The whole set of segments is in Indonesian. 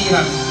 kasihan.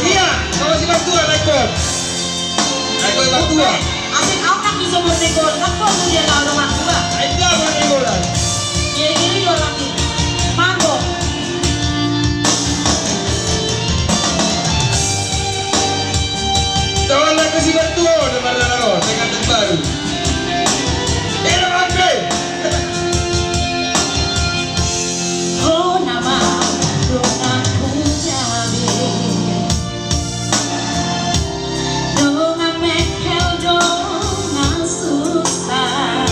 Iya, kalau si Batua rekor. Rekor Batua. Asik anak bisa berrekor, rekor tuh dia lalu Batua. Ada berrekoran. Ini orang ini. Mambo. Tawag lang si Batua na maralaro, dengan baru. Pero Andre. Oh nama dong aku jabe. Dong mekel dong susah.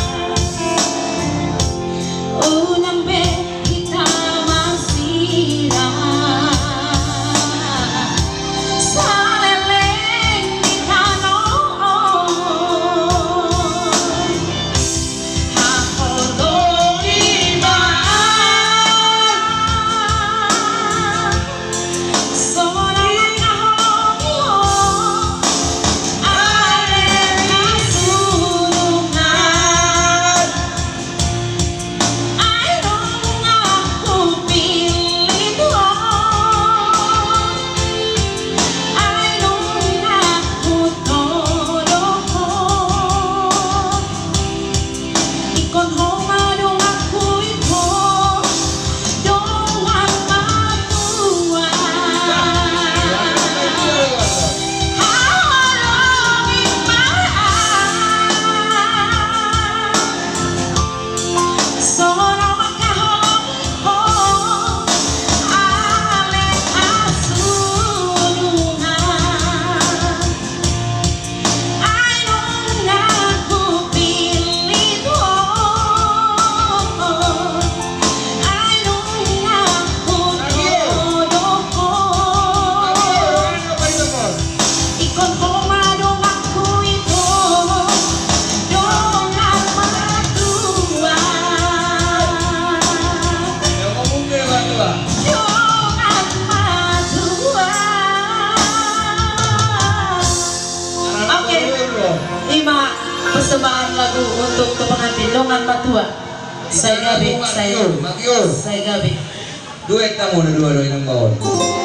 Oh nambe kita masih saleleng di kanon. Lima persembahan lagu untuk ke pengantin Dongan Batua. Saya gabe, saya gabe. Duet tamu na dua-dua ng bawon.